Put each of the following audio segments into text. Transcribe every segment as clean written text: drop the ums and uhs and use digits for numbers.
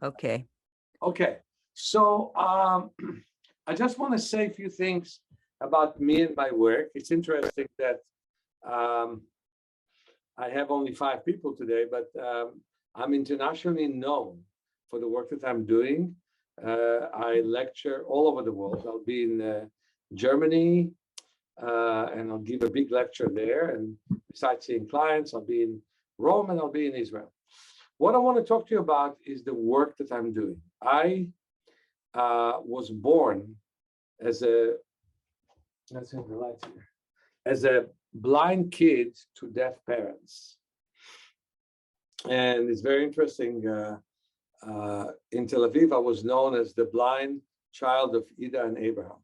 Okay. Okay. So I just want to say a few things about me and my work. It's interesting that I have only 5 people today, but I'm internationally known for the work that I'm doing. I lecture all over the world. I'll be in Germany, and I'll give a big lecture there. And besides seeing clients, I'll be in Rome and I'll be in Israel. What I want to talk to you about is the work that I'm doing. I was born as a, let's have the lights here, as a blind kid to deaf parents. And it's very interesting. In Tel Aviv, I was known as the blind child of Ida and Abraham.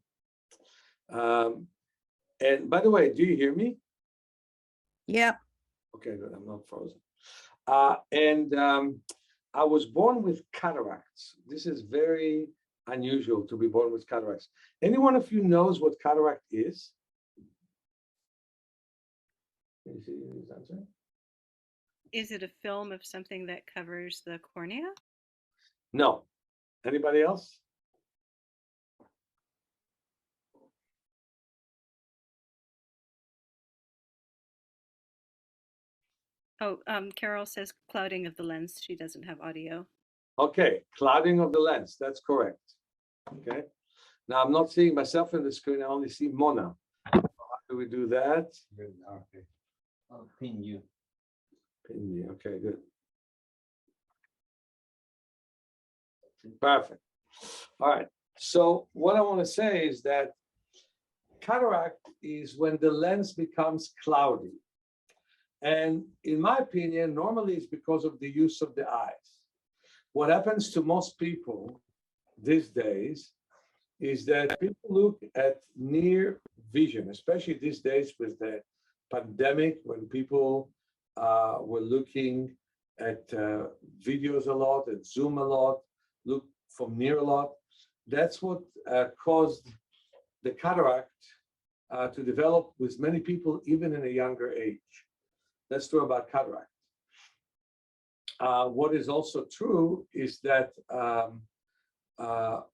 And by the way, do you hear me? Yeah. Okay, good. I'm not frozen. I was born with cataracts. This is very unusual to be born with cataracts. Any one of you knows what cataract is? Can you see his answer? Is it a film of something that covers the cornea? No. Anybody else? Oh, Carol says clouding of the lens. She doesn't have audio. Okay, clouding of the lens. That's correct. Okay. Now I'm not seeing myself in the screen. I only see Mona. How do we do that? Okay. I'll pin you. Pin me. Okay, good. Perfect. All right. So what I want to say is that cataract is when the lens becomes cloudy. And in my opinion, normally it's because of the use of the eyes. What happens to most people these days is that people look at near vision, especially these days with the pandemic, when people were looking at videos a lot, at Zoom a lot, look from near a lot. That's what caused the cataract to develop with many people, even in a younger age. That's true about cataract. What is also true is that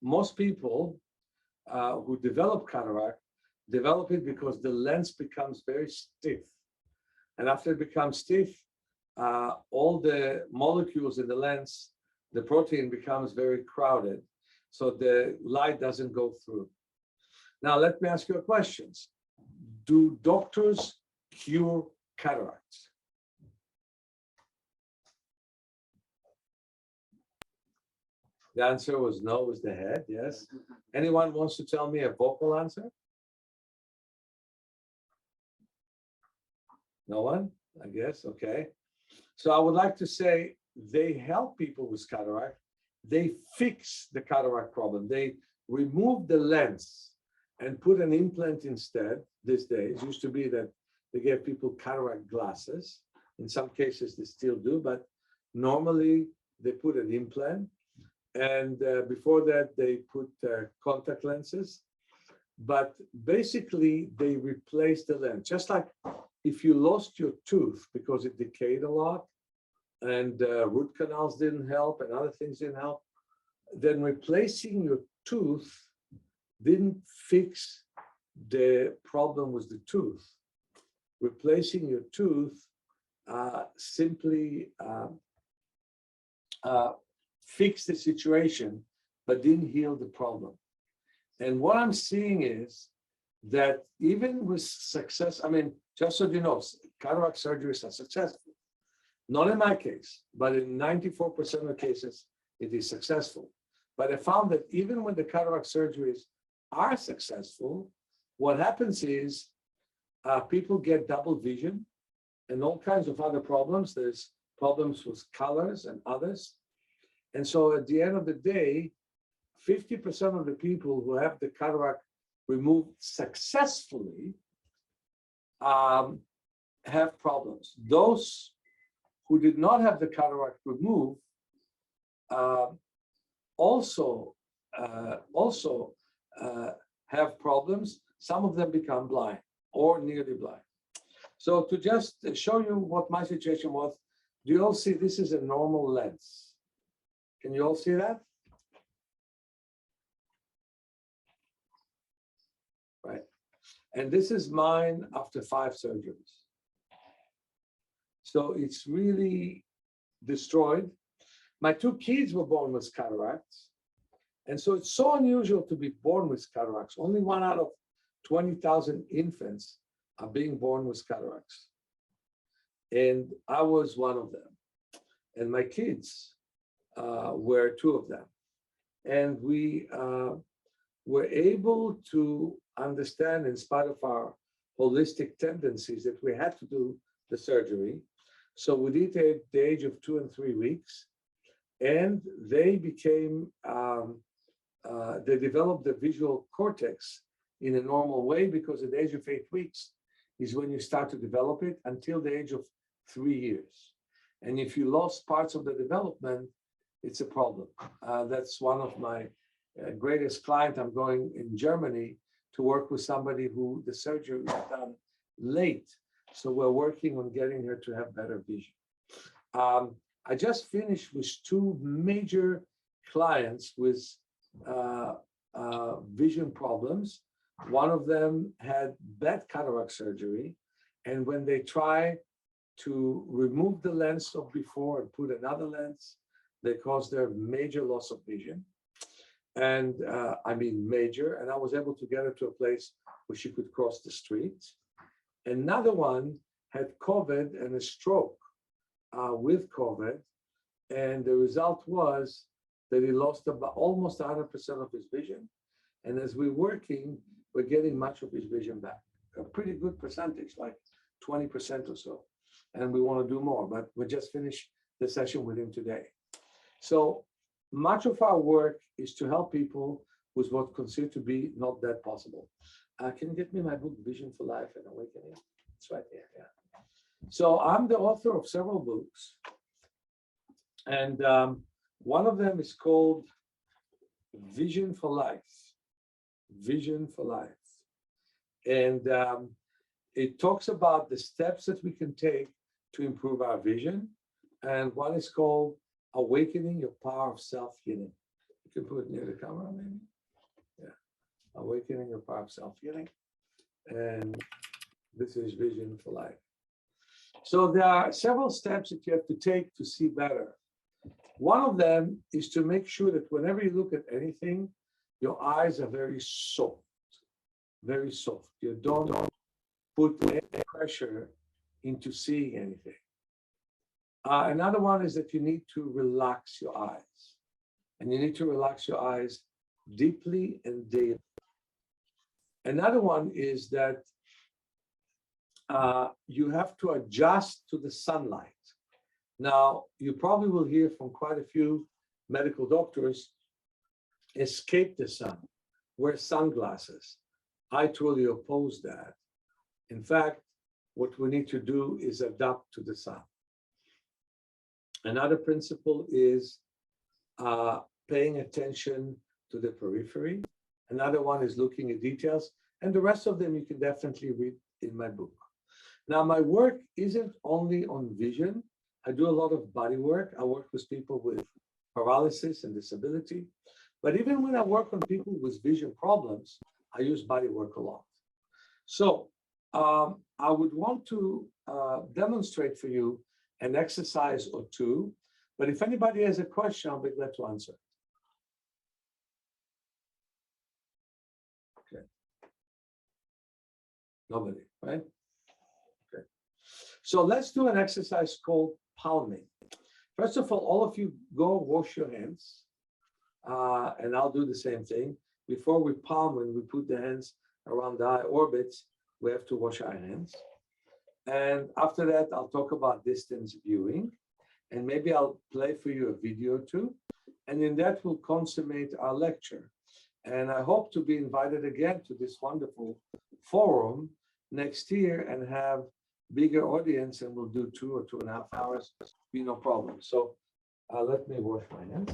most people who develop cataract develop it because the lens becomes very stiff. And after it becomes stiff, all the molecules in the lens, the protein becomes very crowded. So the light doesn't go through. Now, let me ask you a question. Do doctors cure cataracts? The answer was no, was the head, yes. Anyone wants to tell me a vocal answer? No one, I guess, okay. So I would like to say they help people with cataract. They fix the cataract problem. They remove the lens and put an implant instead these days. It used to be that they gave people cataract glasses. In some cases, they still do, but normally they put an implant. And before that, they put contact lenses. But basically, they replaced the lens. Just like if you lost your tooth because it decayed a lot, and root canals didn't help, and other things didn't help, then replacing your tooth didn't fix the problem with the tooth. Replacing your tooth simply fixed the situation, but didn't heal the problem. And what I'm seeing is that even with success, I mean, just so you know, cataract surgeries are successful. Not in my case, but in 94% of the cases, it is successful. But I found that even when the cataract surgeries are successful, what happens is people get double vision and all kinds of other problems. There's problems with colors and others. And so at the end of the day, 50% of the people who have the cataract removed successfully have problems. Those who did not have the cataract removed also have problems. Some of them become blind or nearly blind. So to just show you what my situation was, do you all see this is a normal lens? Can you all see that? Right. And this is mine after 5 surgeries. So it's really destroyed. My 2 kids were born with cataracts. And so it's so unusual to be born with cataracts. Only 1 out of 20,000 infants are being born with cataracts. And I was one of them. And my kids were 2 of them. And we were able to understand, in spite of our holistic tendencies, that we had to do the surgery. So we did it at the age of 2 and 3 weeks. And they became, they developed the visual cortex in a normal way, because at the age of 8 weeks is when you start to develop it until the age of 3 years. And if you lost parts of the development, it's a problem. That's one of my greatest clients. I'm going in Germany to work with somebody who the surgery was done late. So we're working on getting her to have better vision. I just finished with 2 major clients with vision problems. One of them had bad cataract surgery. And when they try to remove the lens of before and put another lens, they caused their major loss of vision. And I mean major. And I was able to get her to a place where she could cross the street. Another one had COVID and a stroke with COVID. And the result was that he lost about almost 100% of his vision. And as we're working, we're getting much of his vision back. A pretty good percentage, like 20% or so. And we want to do more, but we just finished the session with him today. So much of our work is to help people with what's considered to be not that possible. Can you get me my book, Vision for Life and Awakening? It's right there, yeah. So I'm the author of several books. And one of them is called Vision for Life. Vision for Life. And it talks about the steps that we can take to improve our vision. And one is called Awakening Your Power of Self-Healing. You can put it near the camera, maybe. Yeah. Awakening Your Power of Self-Healing. And this is Vision for Life. So there are several steps that you have to take to see better. One of them is to make sure that whenever you look at anything, your eyes are very soft, very soft. You don't put any pressure into seeing anything. Another one is that you need to relax your eyes. And you need to relax your eyes deeply and daily. Another one is that you have to adjust to the sunlight. Now, you probably will hear from quite a few medical doctors, escape the sun, wear sunglasses. I totally oppose that. In fact, what we need to do is adapt to the sun. Another principle is paying attention to the periphery. Another one is looking at details. And the rest of them you can definitely read in my book. Now, my work isn't only on vision. I do a lot of body work. I work with people with paralysis and disability. But even when I work on people with vision problems, I use body work a lot. So I would want to demonstrate for you an exercise or two. But if anybody has a question, I'll be glad to answer. Okay. Nobody, right? Okay. So let's do an exercise called palming. First of all of you go wash your hands. And I'll do the same thing. Before we palm, when we put the hands around the eye orbits, we have to wash our hands. And after that, I'll talk about distance viewing. And maybe I'll play for you a video too. And in that, we'll consummate our lecture. And I hope to be invited again to this wonderful forum next year and have bigger audience, and we'll do 2 or 2.5 hours, be no problem. So let me wash my hands.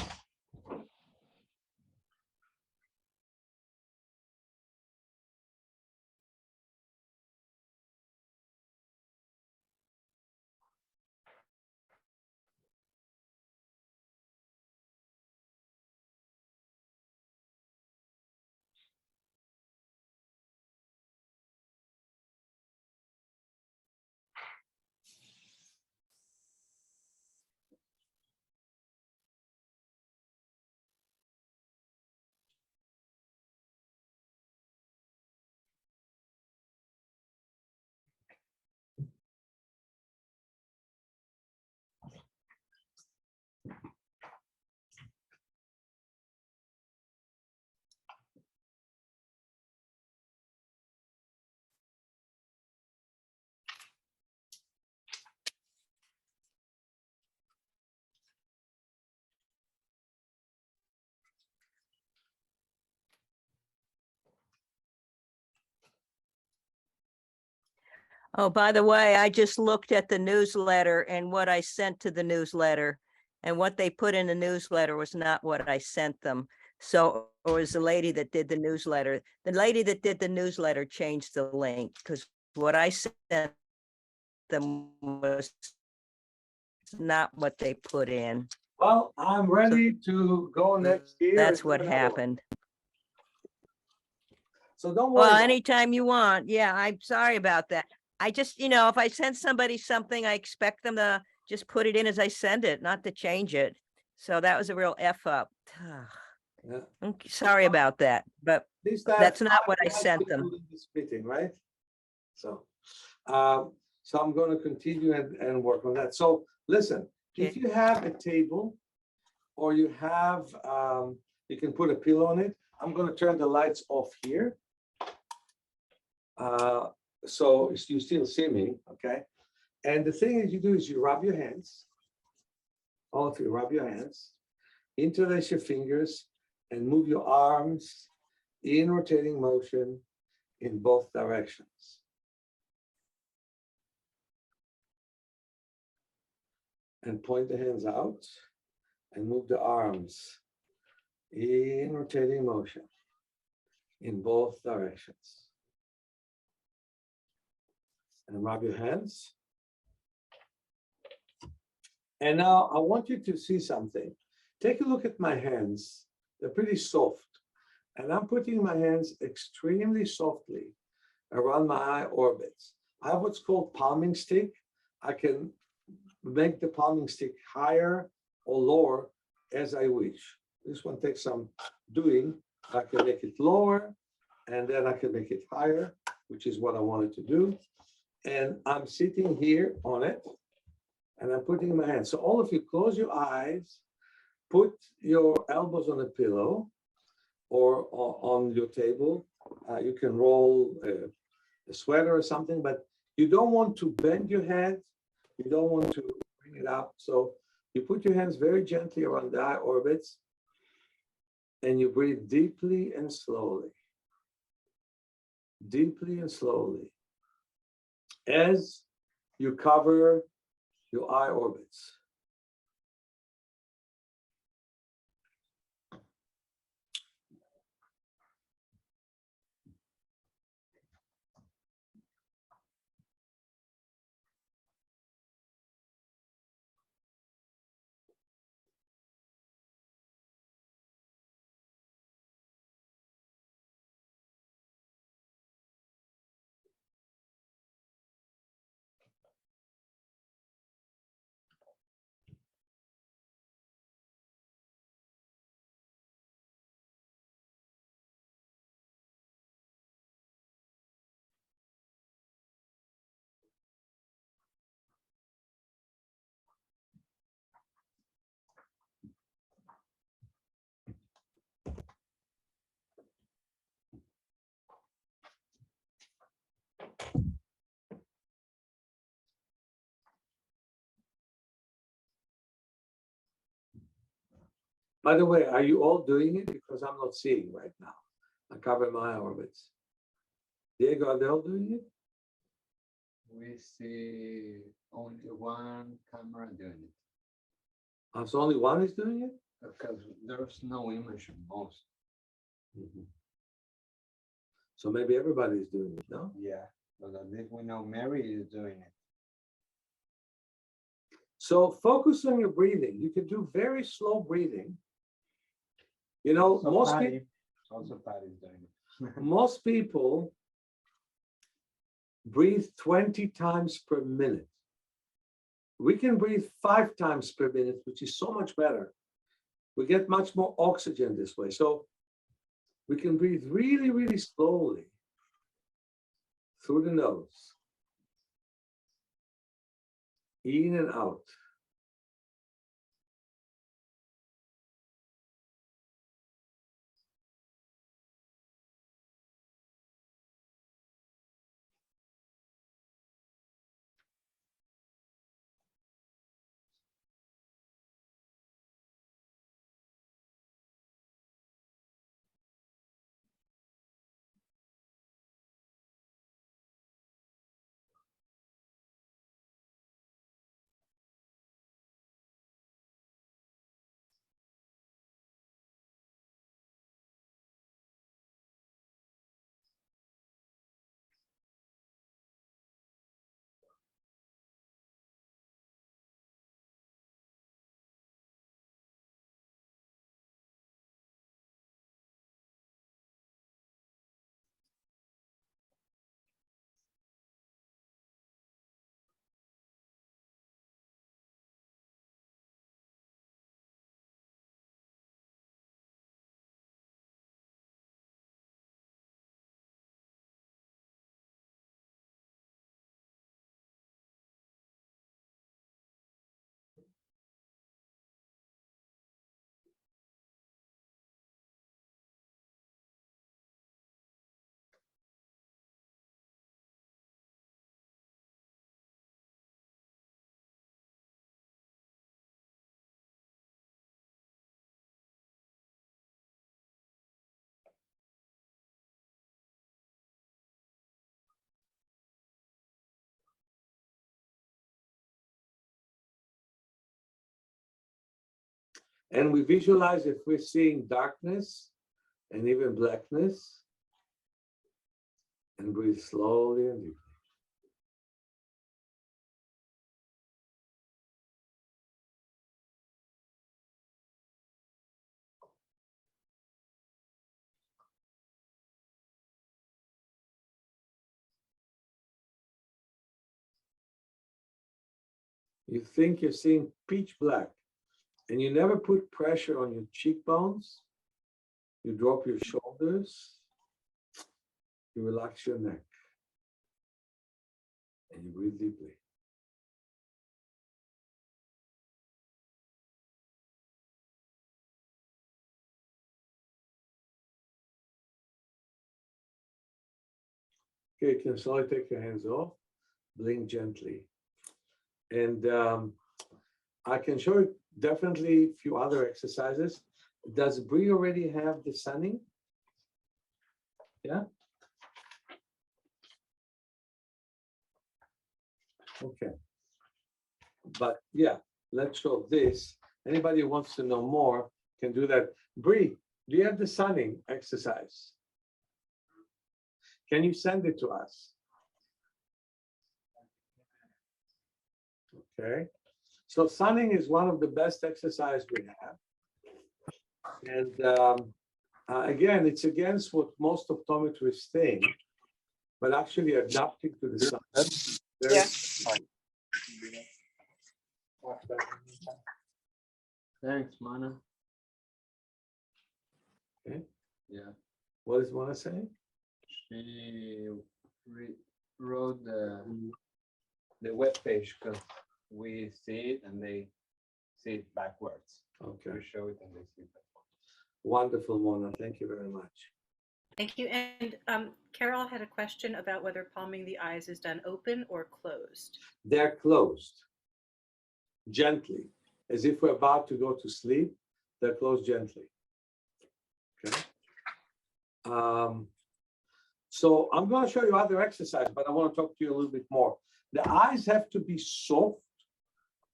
Oh, by the way, I just looked at the newsletter and what I sent to the newsletter. And what they put in the newsletter was not what I sent them. So it was the lady that did the newsletter. The lady that did the newsletter changed the link because what I sent them was not what they put in. Well, I'm ready to go next year. That's and do what another one. happened. So don't worry. Well, about it. anytime you want. Yeah, I'm sorry about that. I just, if I send somebody something, I expect them to just put it in as I send it, not to change it. So that was a real F up. Yeah. Sorry about that, but At least I have that's not what I five sent people them. in this meeting, right? So, so I'm going to continue and work on that. So listen, if Okay. you have a table or you have, you can put a pillow on it. I'm going to turn the lights off here. So you still see me, okay? And the thing is you do is you rub your hands, all of you rub your hands, interlace your fingers and move your arms in rotating motion in both directions. And point the hands out and move the arms in rotating motion in both directions. And rub your hands. And now I want you to see something. Take a look at my hands. They're pretty soft. And I'm putting my hands extremely softly around my eye orbits. I have what's called palming stick. I can make the palming stick higher or lower as I wish. This one takes some doing. I can make it lower and then I can make it higher, which is what I wanted to do. And I'm sitting here on it and I'm putting my hands. So all of you close your eyes, put your elbows on a pillow or on your table. You can roll a sweater or something, but you don't want to bend your head. You don't want to bring it up. So you put your hands very gently around the eye orbits and you breathe deeply and slowly. Deeply and slowly. As you cover your eye orbits. By the way, are you all doing it? Because I'm not seeing right now. I cover my orbits. Diego, are they all doing it? We see only one camera doing it So only one is doing it? because there's no image on most. Mhm. So maybe everybody is doing it, no? Yeah, but at least we know Mary is doing it. So focus on your breathing. You can do very slow breathing. You know, Also most Patty, also Patty is doing it. most people breathe 20 times per minute. We can breathe 5 times per minute, which is so much better. We get much more oxygen this way. So we can breathe really, really slowly through the nose, in and out. And we visualize if we're seeing darkness and even blackness, and breathe slowly and deeply. You think you're seeing pitch black, and you never put pressure on your cheekbones. You drop your shoulders, you relax your neck, and you breathe deeply. Okay, you can slowly take your hands off, blink gently. And I can show you definitely a few other exercises. Does Bree already have the sunning? Yeah? Okay. But yeah, let's show this. Anybody who wants to know more can do that. Bree, do you have the sunning exercise? Can you send it to us? Okay. So sunning is one of the best exercise we have. And again, it's against what most optometrists think, but actually adapting to the sun. Yeah. Thanks, Mana. Okay. Yeah, What does Mona say? she wrote the web page because we see it and they see it backwards. Okay. We show it and they see it backwards. Wonderful, Mona. Thank you very much. Thank you. And Carol had a question about whether palming the eyes is done open or closed. They're closed gently, as if we're about to go to sleep. They're closed gently. Okay. So I'm going to show you other exercise, but I want to talk to you a little bit more. The eyes have to be soft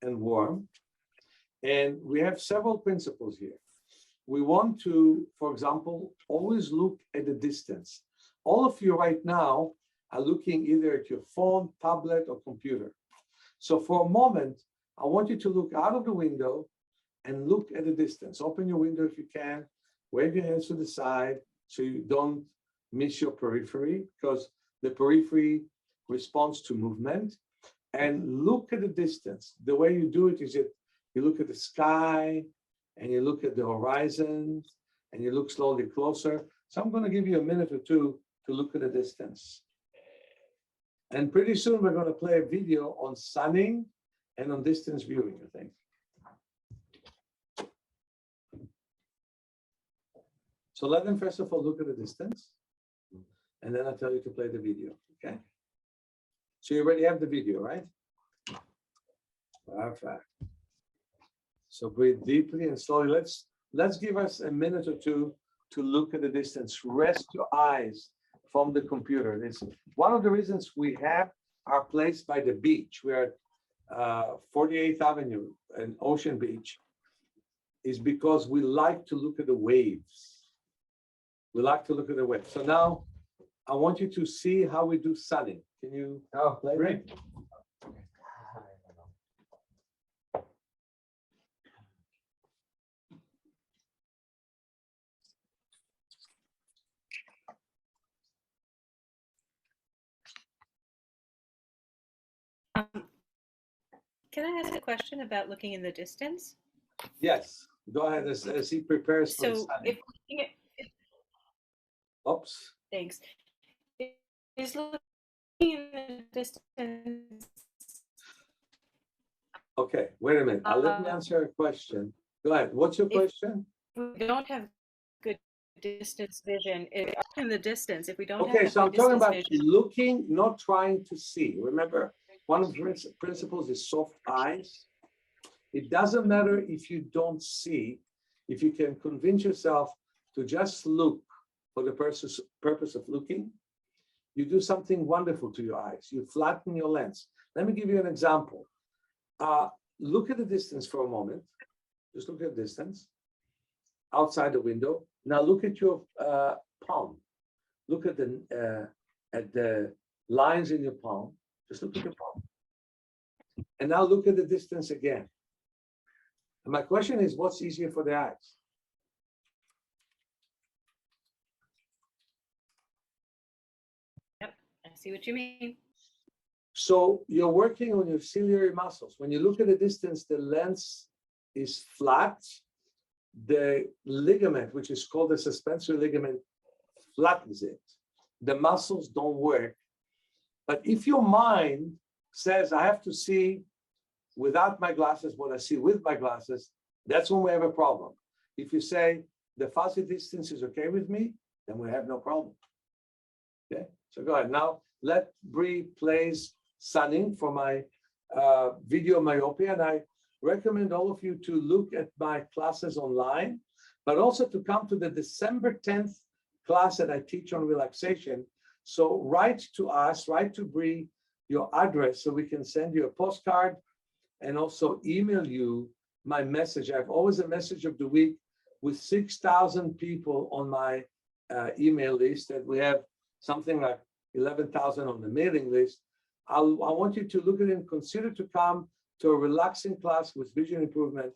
and warm. And we have several principles here. We want to, for example, always look at the distance. All of you right now are looking either at your phone, tablet, or computer. So for a moment, I want you to look out of the window and look at the distance. Open your window if you can, wave your hands to the side so you don't miss your periphery, because the periphery responds to movement. And look at the distance. The way you do it is that you look at the sky and you look at the horizon and you look slowly closer. So I'm going to give you a minute or two to look at the distance. And pretty soon we're going to play a video on sunning and on distance viewing, I think. So let them first of all look at the distance, and then I'll tell you to play the video, okay? So you already have the video, right? Perfect. So breathe deeply and slowly. Let's give us a minute or two to look at the distance. Rest your eyes from the computer. It's one of the reasons we have our place by the beach. We're at 48th Avenue and Ocean Beach, is because we like to look at the waves. We like to look at the waves. So now I want you to see how we do sunning. Can you play it? Can I ask a question about looking in the distance? Yes, go ahead as he prepares for the So sunning. Oops. Thanks. Is looking in the distance. Okay, wait a minute. Let me answer a question. Go ahead. What's your question? We don't have good distance vision. In the distance, if we don't Okay, have so I'm good talking distance about vision, looking, not trying to see. Remember, one of the principles is soft eyes. It doesn't matter if you don't see, if you can convince yourself to just look for the purpose of looking, you do something wonderful to your eyes. You flatten your lens. Let me give you an example. Look at the distance for a moment. Just look at distance outside the window. Now look at your palm. Look at the lines in your palm. Just look at your palm. And now look at the distance again. And my question is, what's easier for the eyes? Yep, I see what you mean. So you're working on your ciliary muscles. When you look at the distance, the lens is flat. The ligament, which is called the suspensory ligament, flattens it. The muscles don't work. But if your mind says, I have to see without my glasses what I see with my glasses, that's when we have a problem. If you say the fuzzy distance is okay with me, then we have no problem. Okay, so go ahead. Now let Bree plays Sunning for my video myopia. And I recommend all of you to look at my classes online, but also to come to the December 10th class that I teach on relaxation. So write to us, write to Bree your address so we can send you a postcard and also email you my message. I have always a message of the week with 6,000 people on my email list, and we have something like 11,000 on the mailing list. I want you to look at it and consider to come to a relaxing class with vision improvement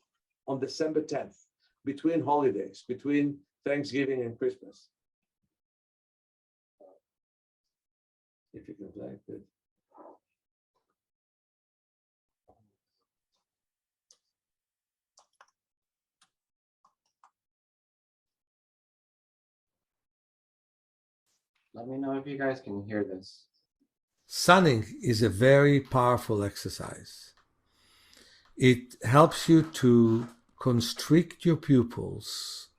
on December 10th, between holidays, between Thanksgiving and Christmas. If you can play it. Let me know if you guys can hear this. Sunning is a very powerful exercise. It helps you to constrict your pupils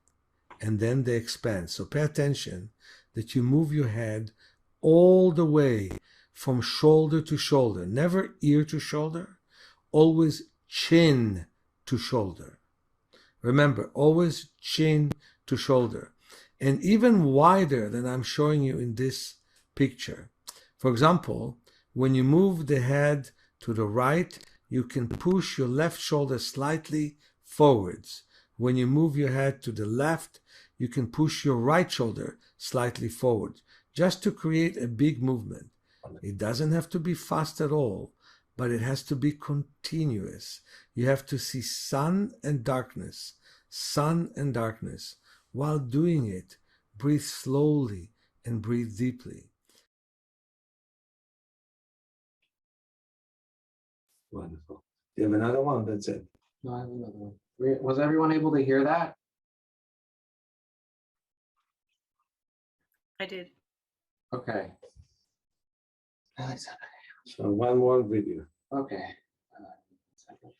and then they expand. So pay attention that you move your head all the way from shoulder to shoulder, never ear to shoulder, always chin to shoulder. Remember, always chin to shoulder. And even wider than I'm showing you in this picture. For example, when you move the head to the right, you can push your left shoulder slightly forwards. When you move your head to the left, you can push your right shoulder slightly forward, just to create a big movement. It doesn't have to be fast at all, but it has to be continuous. You have to see sun and darkness. While doing it, breathe slowly and breathe deeply. Wonderful. Do you have another one? That's it. No, I have another one. Was everyone able to hear that? I did. Okay. So one more video. Okay. Second.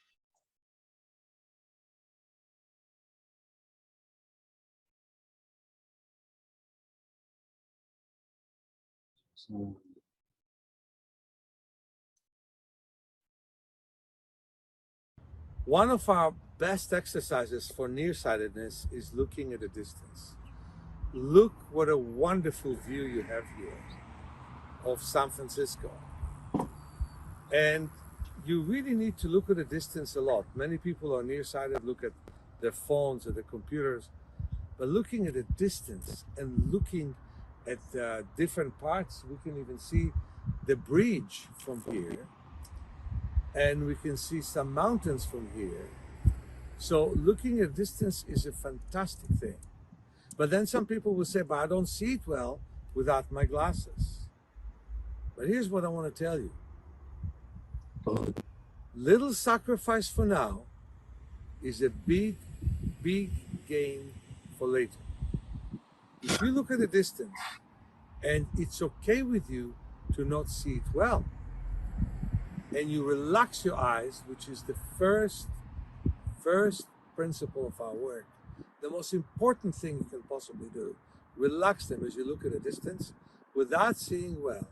So, One of our best exercises for nearsightedness is looking at a distance. Look what a wonderful view you have here of San Francisco. And you really need to look at the distance a lot. Many people are nearsighted, look at their phones or their computers, but looking at a distance and looking at different parts, we can even see the bridge from here, and we can see some mountains from here. So looking at distance is a fantastic thing. But then some people will say, but I don't see it well without my glasses. But here's what I want to tell you. Little sacrifice for now is a big, big gain for later. If you look at the distance and it's okay with you to not see it well, and you relax your eyes, which is the first principle of our work, the most important thing you can possibly do, relax them as you look at a distance without seeing well.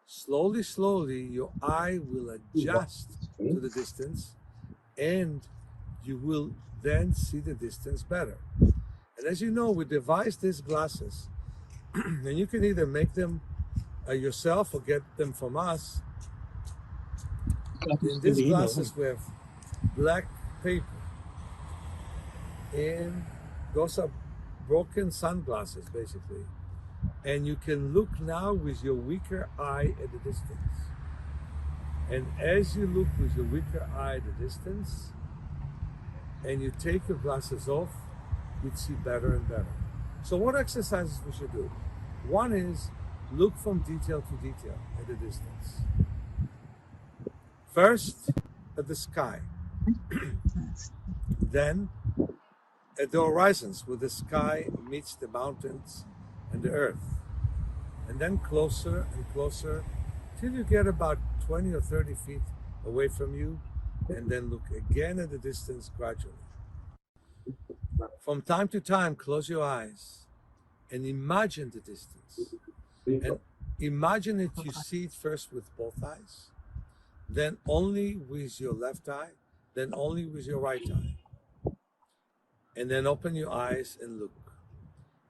Slowly, slowly, your eye will adjust to the distance and you will then see the distance better. And as you know, we devised these glasses and you can either make them yourself or get them from us. In these glasses, we have black paper and those are broken sunglasses, basically. And you can look now with your weaker eye at the distance. And as you look with your weaker eye at the distance, and you take your glasses off, you'd see better and better. So what exercises we should do? One is look from detail to detail at the distance. First, at the sky. Then, at the horizons where the sky meets the mountains and the earth. And then closer and closer till you get about 20 or 30 feet away from you, and then look again at the distance gradually. From time to time, close your eyes and imagine the distance. And imagine it, you see it first with both eyes, then only with your left eye, then only with your right eye. And then open your eyes and look.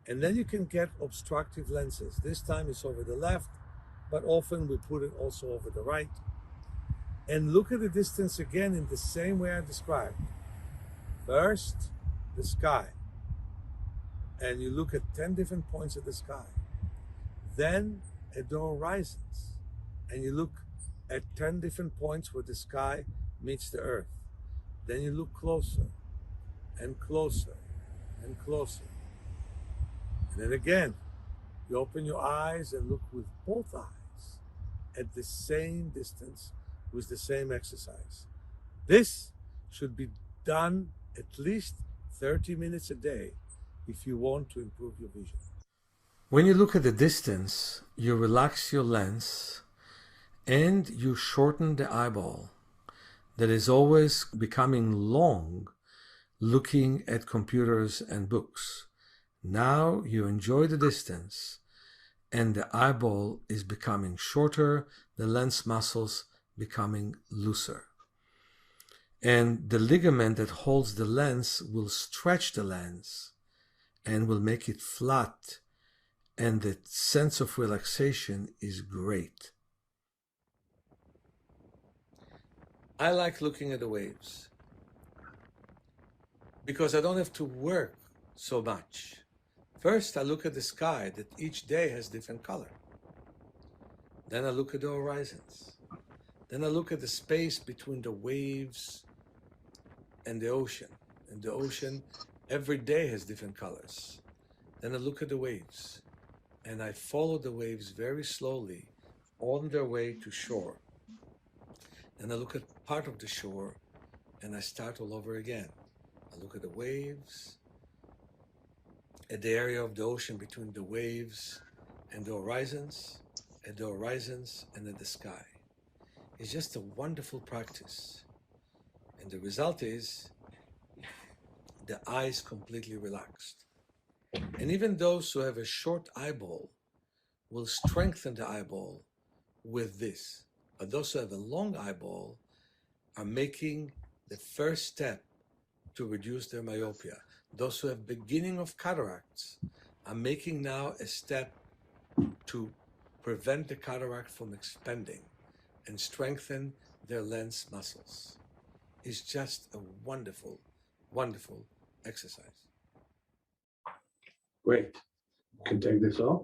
And then you can get obstructive lenses. This time it's over the left, but often we put it also over the right. And look at the distance again in the same way I described. First, the sky. And you look at 10 different points of the sky. Then at the horizons. And you look at 10 different points where the sky meets the earth. Then you look closer and closer and closer. And then again, you open your eyes and look with both eyes at the same distance with the same exercise. This should be done at least 30 minutes a day if you want to improve your vision. When you look at the distance, you relax your lens and you shorten the eyeball that is always becoming long looking at computers and books. Now you enjoy the distance and the eyeball is becoming shorter, the lens muscles becoming looser. And the ligament that holds the lens will stretch the lens and will make it flat, and the sense of relaxation is great. I like looking at the waves because I don't have to work so much. First, I look at the sky that each day has different color. Then I look at the horizons. Then I look at the space between the waves and the ocean. And the ocean every day has different colors. Then I look at the waves and I follow the waves very slowly on their way to shore. Then I look at part of the shore and I start all over again. I look at the waves, at the area of the ocean between the waves and the horizons, at the horizons and at the sky. It's just a wonderful practice. And the result is the eyes completely relaxed. And even those who have a short eyeball will strengthen the eyeball with this. But those who have a long eyeball are making the first step to reduce their myopia. Those who have beginning of cataracts are making now a step to prevent the cataract from expanding and strengthen their lens muscles. It's just a wonderful, wonderful exercise. Great. You can take this off.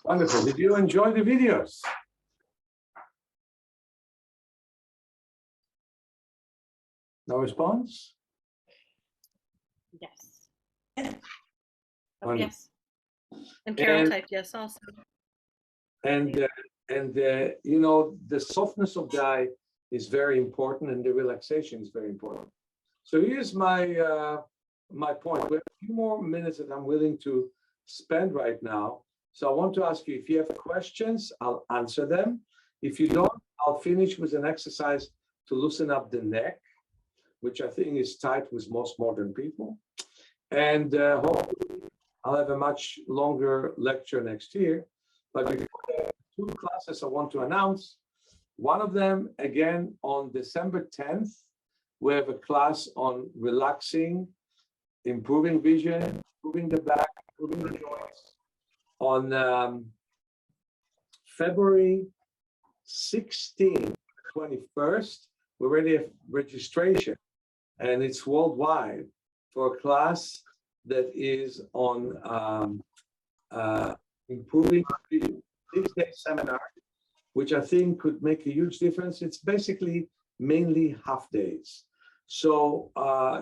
Wonderful. Did you enjoy the videos? No response? Yes. Oh, Wonderful. yes. And Carol And- typed yes also. And you know, the softness of the eye is very important, and the relaxation is very important. So here's my my point. We have a few more minutes that I'm willing to spend right now. So I want to ask you, if you have questions, I'll answer them. If you don't, I'll finish with an exercise to loosen up the neck, which I think is tight with most modern people. And hopefully I'll have a much longer lecture next year. But before the two classes I want to announce, one of them, again, on December 10th, we have a class on relaxing, improving vision, improving the back, improving the joints. On February 16th, 21st, we already have registration, and it's worldwide. for a class that is on improving vision. 6-day seminar, which I think could make a huge difference. It's basically mainly half days. So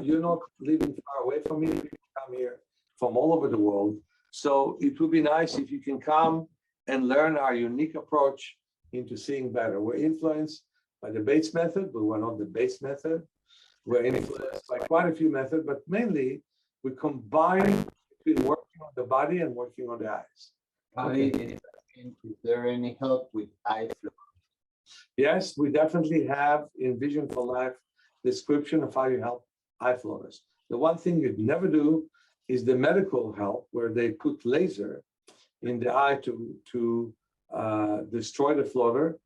you're not living far away from me. You come here from all over the world. So it would be nice if you can come and learn our unique approach into seeing better. We're influenced by the Bates method, but we're not the Bates method. We're influenced by quite a few methods, but mainly we combine between working on the body and working on the eyes. Is there any help with eye flow? Yes, we definitely have in Vision for Life description of how you help eye floaters. The one thing you'd never do is the medical help where they put laser in the eye to destroy the floater.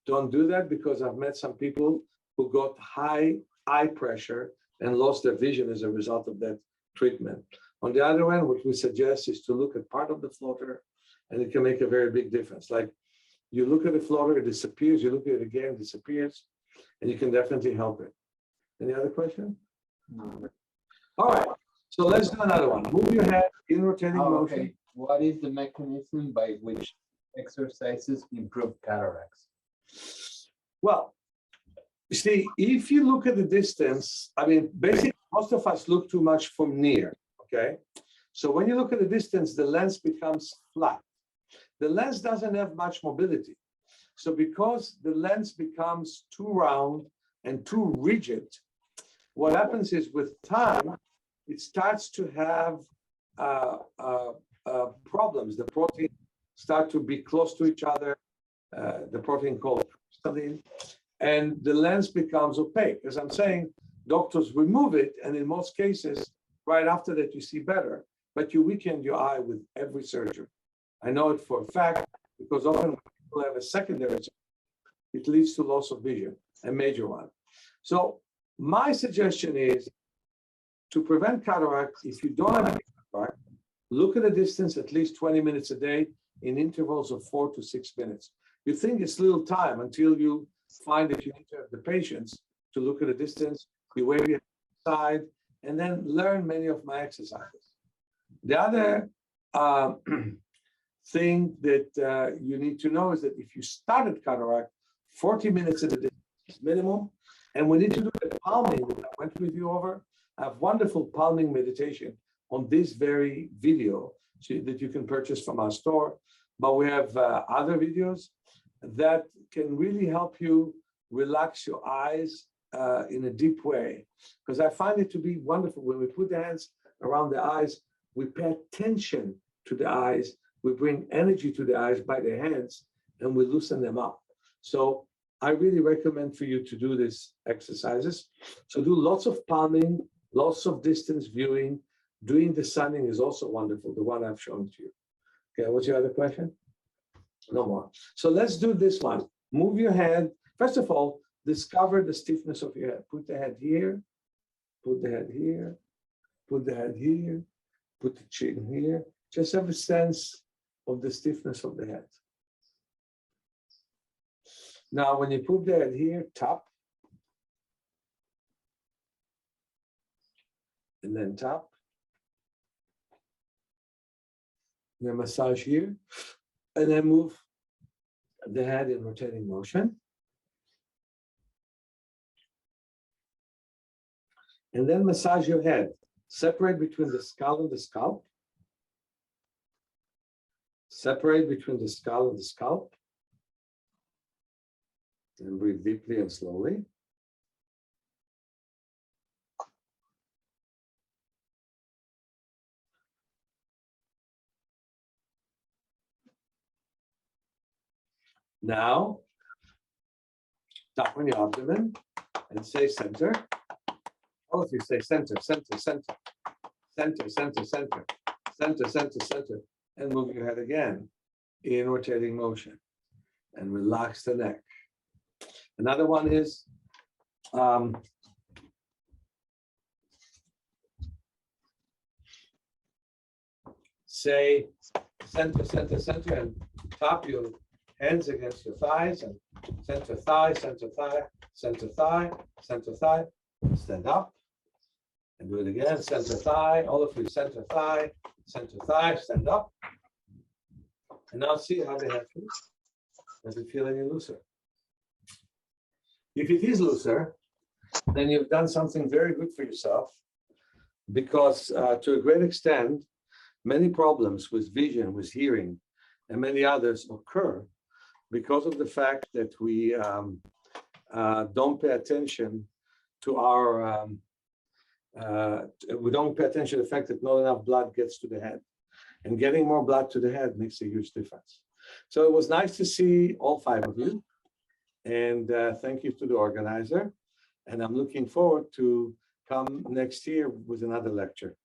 Don't do that because I've met some people who got high eye pressure and lost their vision as a result of that treatment. On the other hand, what we suggest is to look at part of the floater, and it can make a very big difference. Like you look at the floater, it disappears, you look at it again, it disappears, and you can definitely help it. Any other question? No. All right, so let's do another one. Move your head in rotating motion. Okay. What is the mechanism by which exercises improve cataracts? Well, you see, if you look at the distance, I mean, basically, most of us look too much from near, okay? So when you look at the distance, the lens becomes flat. The lens doesn't have much mobility. So because the lens becomes too round and too rigid, what happens is with time, it starts to have problems. The proteins start to be close to each other, the protein called crystalline, and the lens becomes opaque. As I'm saying, doctors remove it, and in most cases, right after that, you see better, but you weaken your eye with every surgery. I know it for a fact, because often when people have a secondary surgery, it leads to loss of vision, a major one. So my suggestion is to prevent cataract, if you don't have a cataract, look at a distance at least 20 minutes a day in intervals of 4 to 6 minutes. You think it's little time until you find that you need to have the patience to look at a distance, you wave your side, and then learn many of my exercises. The other thing that you need to know is that if you started cataract, 40 minutes at a distance is minimum, and we need to do the palming that I went with you over. I have wonderful palming meditation on this very video that you can purchase from our store, but we have other videos that can really help you relax your eyes in a deep way. Because I find it to be wonderful when we put the hands around the eyes, we pay attention to the eyes, we bring energy to the eyes by the hands, and we loosen them up. So I really recommend for you to do these exercises. So do lots of palming, lots of distance viewing. Doing the sunning is also wonderful, the one I've shown to you. Okay, what's your other question? No more. So let's do this one. Move your head. First of all, discover the stiffness of your head. Put the head here, put the head here, put the head here, put the chin here. Just have a sense of the stiffness of the head. Now, when you put the head here, tap, and then tap. Then massage here, and then move the head in rotating motion. And then massage your head. Separate between the skull and the scalp. Separate between the skull and the scalp. And breathe deeply and slowly. Now, tap on your abdomen and say center. All of you say center, center, center, center, center, center, center, center, center, and move your head again in rotating motion and relax the neck. Another one is say center, center, center, and tap your hands against your thighs and center thigh, center thigh, center thigh, center thigh. Stand up And do it again, center thigh, all of you, center thigh, stand up. And now see how the head feels. Does it feel any looser? If it is looser, then you've done something very good for yourself, because to a great extent, many problems with vision, with hearing, and many others occur because of the fact that we don't pay attention to our, we don't pay attention to the fact that not enough blood gets to the head. And getting more blood to the head makes a huge difference. So it was nice to see all 5 of you. And thank you to the organizer. And I'm looking forward to come next year with another lecture.